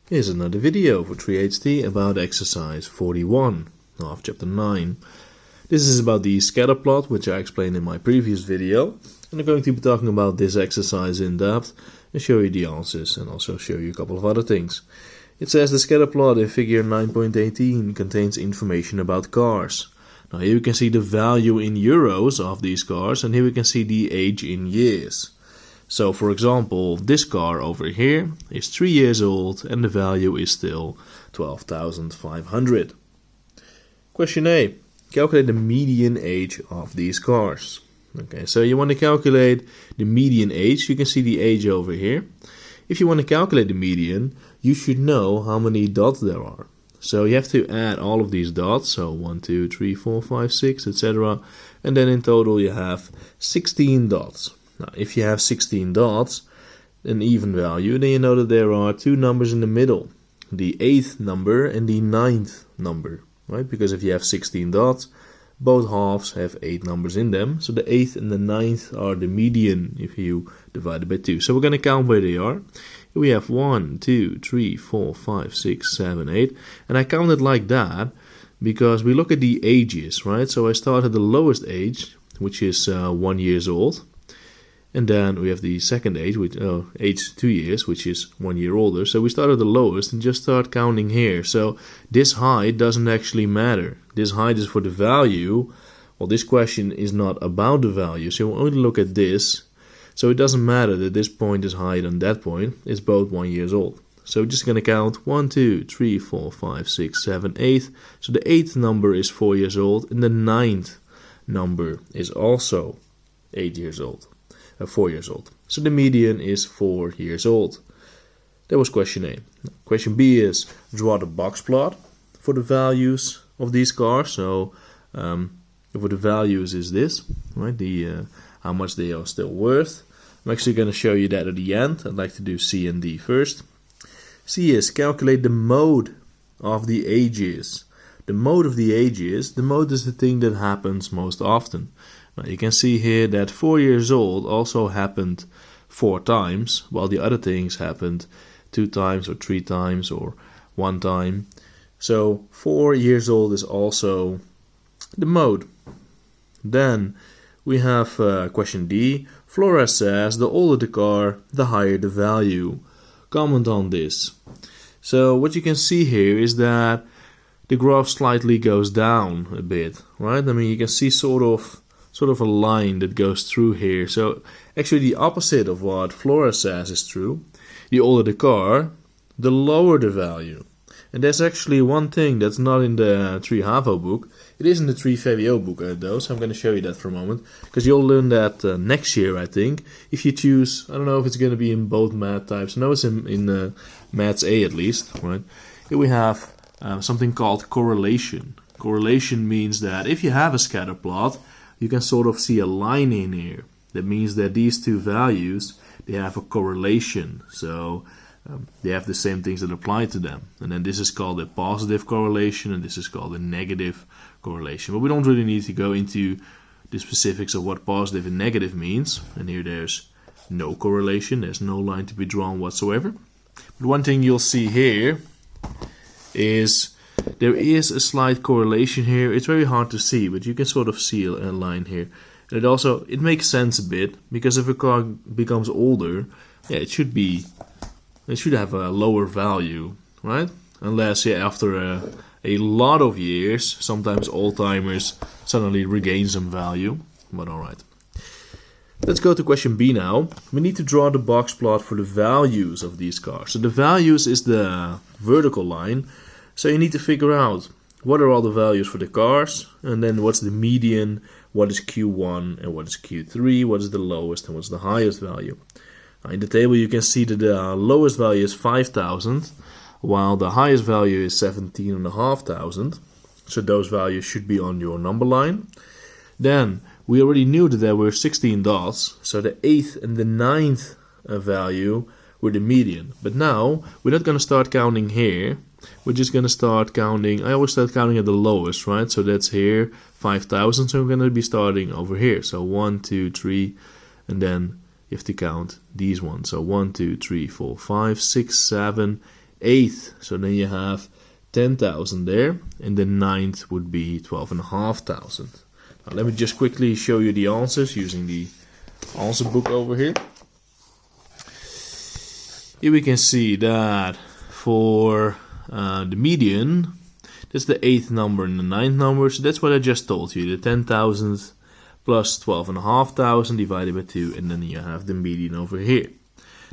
Here's another video for 3HT about exercise 41 of chapter 9. This is about the scatter plot, which I explained in my previous video. And I'm going to be talking about this exercise in depth and show you the answers and also show you a couple of other things. It says the scatter plot in figure 9.18 contains information about cars. Now here we can see the value in euros of these cars, and here we can see the age in years. So for example, this car over here is 3 years old and the value is still 12,500. Question A. Calculate the median age of these cars. Okay, so you want to calculate the median age. You can see the age over here. If you want to calculate the median, you should know how many dots there are. So you have to add all of these dots, so 1, 2, 3, 4, 5, 6, etc. And then in total you have 16 dots. Now, if you have 16 dots, an even value, then you know that there are two numbers in the middle, the 8th number and the 9th number, right? Because if you have 16 dots, both halves have 8 numbers in them, so the 8th and the 9th are the median if you divide it by 2. So we're going to count where they are. Here we have 1, 2, 3, 4, 5, 6, 7, 8, and I counted like that because we look at the ages, right? So I start at the lowest age, which is 1 year old. And then we have the second age, which age 2 years, which is 1 year older. So we start at the lowest and just start counting here. So this height doesn't actually matter. This height is for the value. Well, this question is not about the value, so we'll only look at this. So it doesn't matter that this point is higher than that point. It's both 1 year old. So we're just going to count 1, 2, 3, 4, 5, 6, 7, 8. So the 8th number is 4 years old, and the 9th number is also 8 years old. 4 years old. So the median is 4 years old. That was question A. Question B is draw the box plot for the values of these cars. So for the values is this, right? The how much they are still worth. I'm actually going to show you that at the end. I'd like to do C and D first. C is calculate the mode of the ages. The mode of the ages. The mode is the thing that happens most often. Now you can see here that 4 years old also happened 4 times, while the other things happened 2 times or 3 times or 1 time. So 4 years old is also the mode. Then we have question D. Flores says the older the car, the higher the value. Comment on this. So what you can see here is that the graph slightly goes down a bit, right? I mean, you can see sort of a line that goes through here. So actually the opposite of what Flores says is true. The older the car, the lower the value. And there's actually one thing that's not in the 3HAVO book. It is in the 3VWO book though, so I'm going to show you that for a moment. Because you'll learn that next year, I think. If you choose, I don't know if it's going to be in both math types. I know it's in Maths A at least, right? Here we have something called correlation. Correlation means that if you have a scatter plot, you can sort of see a line in here. That means that these two values, they have a correlation. So they have the same things that apply to them. And then this is called a positive correlation and this is called a negative correlation. But we don't really need to go into the specifics of what positive and negative means. And here there's no correlation. There's no line to be drawn whatsoever. But one thing you'll see here is there is a slight correlation here. It's very hard to see, but you can sort of see a line here. And it makes sense a bit, because if a car becomes older, yeah, it should have a lower value, right? Unless after a lot of years, sometimes old-timers suddenly regain some value. But alright. Let's go to question B now. We need to draw the box plot for the values of these cars. So the values is the vertical line. So you need to figure out what are all the values for the cars, and then what's the median, what is Q1 and what is Q3, what is the lowest and what's the highest value. Now in the table you can see that the lowest value is 5,000, while the highest value is 17,500. So those values should be on your number line. Then we already knew that there were 16 dots, so the 8th and the 9th value were the median. But now we're not going to start counting here. We're just going to start counting. I always start counting at the lowest, right? So that's here, 5,000. So we're going to be starting over here. So 1, 2, 3, and then you have to count these ones. So 1, 2, 3, 4, 5, 6, 7, 8th. So then you have 10,000 there, and the 9th would be 12,500. Now let me just quickly show you the answers using the answer book over here. Here we can see that for the median, that's the 8th number and the 9th number, so that's what I just told you, the 10,000 plus 12,500 divided by 2, and then you have the median over here.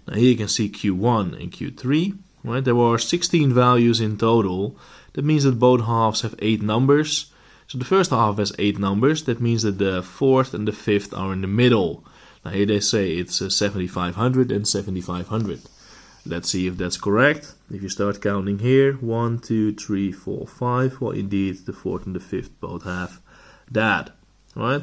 Now here you can see Q1 and Q3, right? There were 16 values in total. That means that both halves have 8 numbers. So the first half has 8 numbers, that means that the 4th and the 5th are in the middle. Now here they say it's 7,500 and 7,500. Let's see if that's correct. If you start counting here, 1, 2, 3, 4, 5, well indeed the 4th and the 5th both have that, right?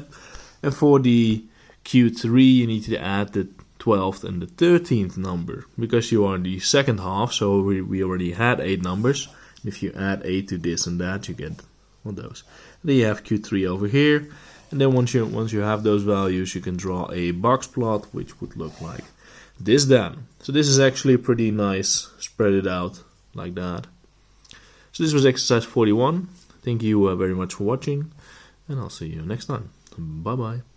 And for the Q3 you need to add the 12th and the 13th number, because you are in the second half, so we already had 8 numbers. If you add 8 to this and that, you get one of those. And then you have Q3 over here, and then once you have those values, you can draw a box plot which would look like this then. So this is actually pretty nice, spread it out like that. So this was exercise 41. Thank you very much for watching, and I'll see you next time. Bye bye.